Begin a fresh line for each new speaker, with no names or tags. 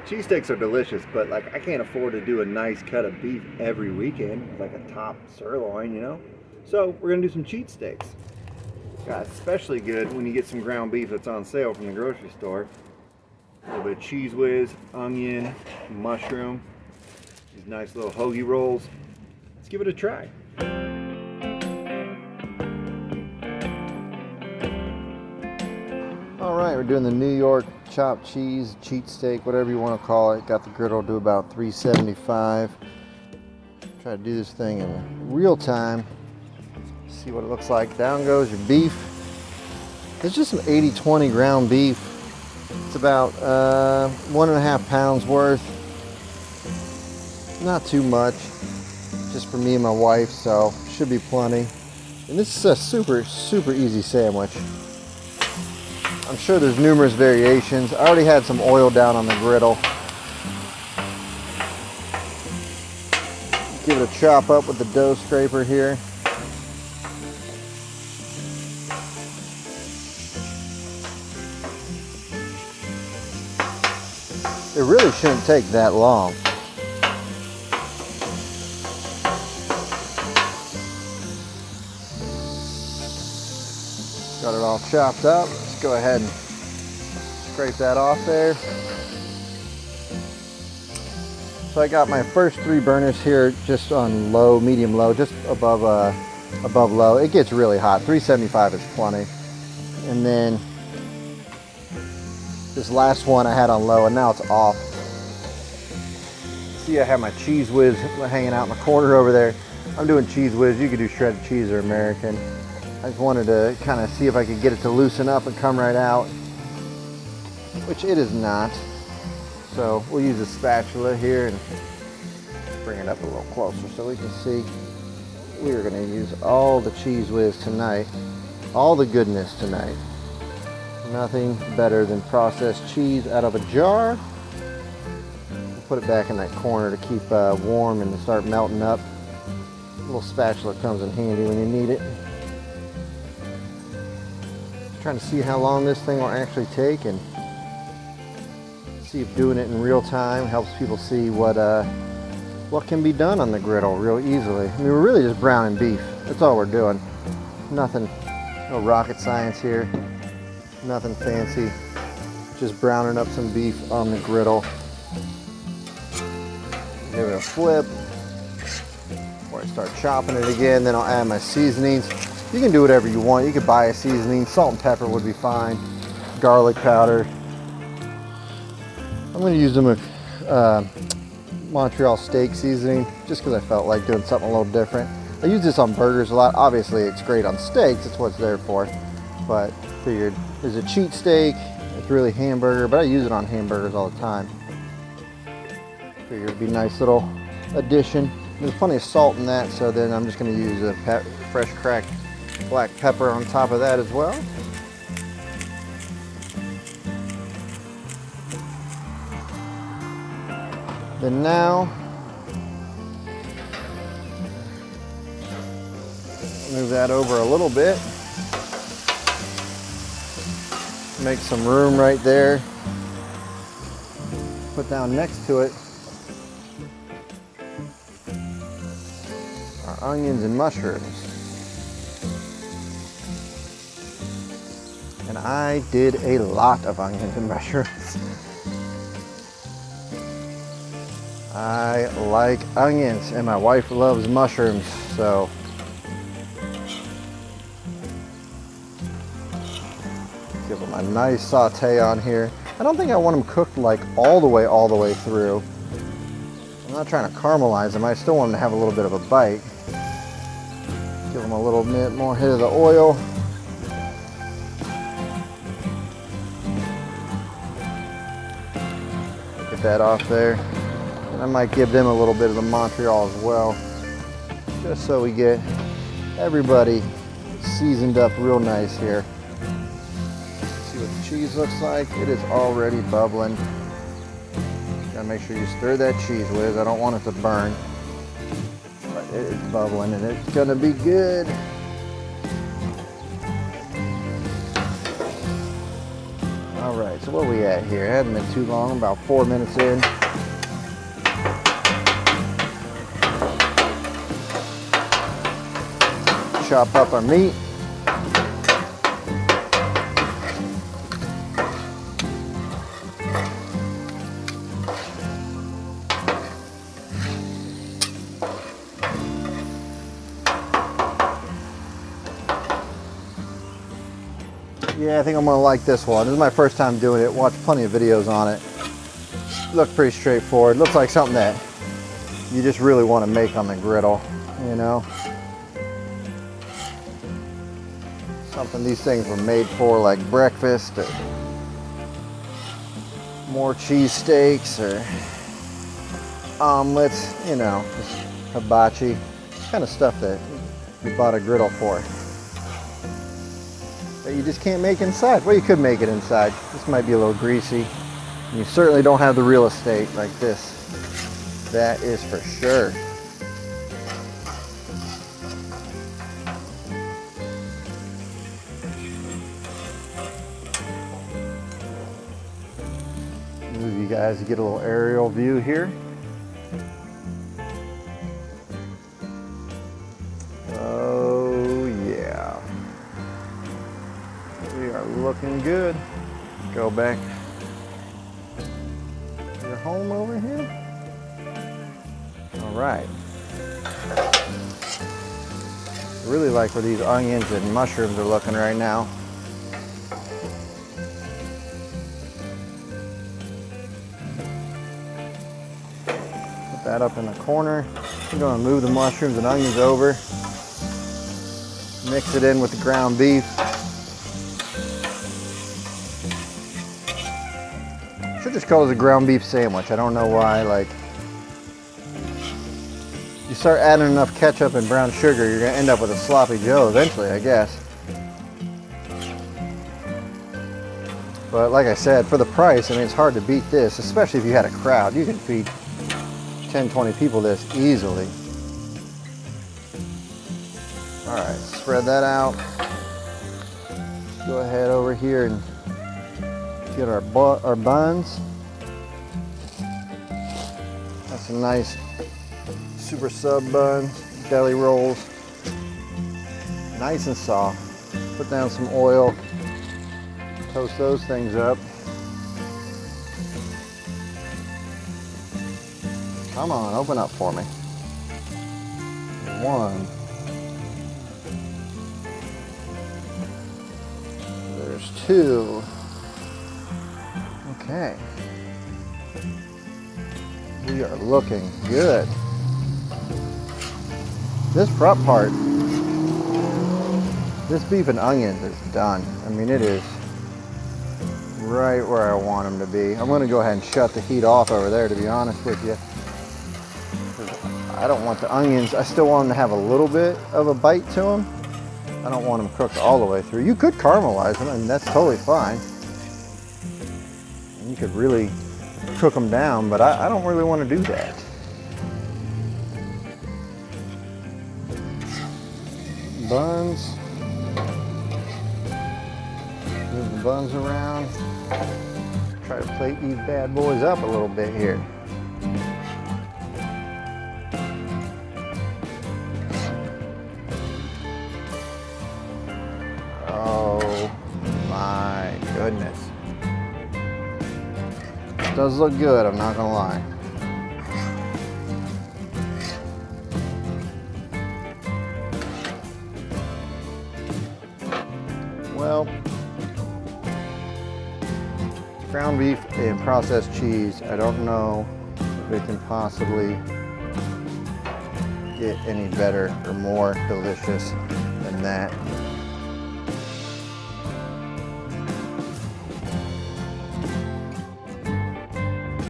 cheesesteaks are delicious, but like I can't afford to do a nice cut of beef every weekend, like a top sirloin, you know? So we're gonna do some cheat steaks. God, especially good when you get some ground beef that's on sale from the grocery store. A little bit of cheese whiz, onion, mushroom, these nice little hoagie rolls. Let's give it a try. All right, we're doing the New York chopped cheese cheat steak, whatever you want to call it. Got the griddle to about 375. Try to do this thing in real time. See what it looks like. Down goes your beef. It's just some 80-20 ground beef. It's about 1.5 pounds worth. Not too much, just for me and my wife, so should be plenty. And this is a super easy sandwich. I'm sure there's numerous variations. I already had some oil down on the griddle. Give it a chop up with the dough scraper here. It really shouldn't take that long. Got it all chopped up. Let's go ahead and scrape that off there. So I got my first 3 burners here just on low, medium low, just above low. It gets really hot. 375 is plenty. And then this last one I had on low, and now it's off. See, I have my cheese whiz hanging out in the corner over there. I'm doing cheese whiz. You could do shredded cheese or American. I just wanted to kind of see if I could get it to loosen up and come right out, which it is not. So we'll use a spatula here and bring it up a little closer so we can see. We are going to use all the cheese whiz tonight, all the goodness tonight. Nothing better than processed cheese out of a jar. We'll put it back in that corner to keep warm and to start melting up. A little spatula comes in handy when you need it. Trying to see how long this thing will actually take and see if doing it in real time helps people see what can be done on the griddle real easily. I mean, we're really just browning beef. That's all we're doing. Nothing, no rocket science here. Nothing fancy. Just browning up some beef on the griddle. Give it a flip before I start chopping it again. Then I'll add my seasonings. You can do whatever you want. You could buy a seasoning. Salt and pepper would be fine. Garlic powder. I'm going to use them Montreal steak seasoning just because I felt like doing something a little different. I use this on burgers a lot. Obviously, it's great on steaks. It's what it's there for. But figured there's a cheat steak. It's really hamburger, but I use it on hamburgers all the time. Figured it'd be a nice little addition. There's plenty of salt in that, so then I'm just going to use a fresh cracked black pepper on top of that as well. Then now, move that over a little bit. Make some room right there. Put down next to it our onions and mushrooms. And I did a lot of onions and mushrooms. I like onions and my wife loves mushrooms, so give them a nice saute on here. I don't think I want them cooked like all the way through. I'm not trying to caramelize them. I still want them to have a little bit of a bite. Give them a little bit more hit of the oil. Get that off there. And I might give them a little bit of the Montreal as well, just so we get everybody seasoned up real nice here. See what the cheese looks like. It is already bubbling. Gotta make sure you stir that cheese whiz. I don't want it to burn. But it is bubbling and it's gonna be good. All right, so what are we at here? It hasn't been too long, about 4 minutes in. Chop up our meat. Yeah, I think I'm gonna like this one. This is my first time doing it. Watched plenty of videos on it. Looked pretty straightforward. Looks like something that you just really want to make on the griddle, you know? Something these things were made for, like breakfast or more cheesesteaks or omelets, you know, just hibachi, kind of stuff that you bought a griddle for. That you just can't make inside. Well, you could make it inside. This might be a little greasy. And you certainly don't have the real estate like this. That is for sure. Move you guys to get a little aerial view here. Oh yeah. We are looking good. Go back to your home over here. All right. I really like where these onions and mushrooms are looking right now. Put that up in the corner. I'm going to move the mushrooms and onions over. Mix it in with the ground beef. Should just call it a ground beef sandwich. I don't know why. Like, you start adding enough ketchup and brown sugar, you're going to end up with a sloppy Joe eventually, I guess. But like I said, for the price, I mean, it's hard to beat this, especially if you had a crowd. You can feed 10, 20 people this easily. All right, spread that out. Go ahead over here and get our buns. That's some nice super sub buns, deli rolls. Nice and soft. Put down some oil. Toast those things up. Come on, open up for me. One. There's two. Okay. We are looking good. This front part, this beef and onions is done. I mean, it is right where I want them to be. I'm going to go ahead and shut the heat off over there, to be honest with you. I don't want the onions, I still want them to have a little bit of a bite to them. I don't want them cooked all the way through. You could caramelize them, and that's totally fine. You could really cook them down, but I don't really want to do that. Buns. Move the buns around. Try to plate these bad boys up a little bit here. Oh my goodness. It does look good, I'm not gonna lie. Well, ground beef and processed cheese. I don't know if it can possibly get any better or more delicious than that.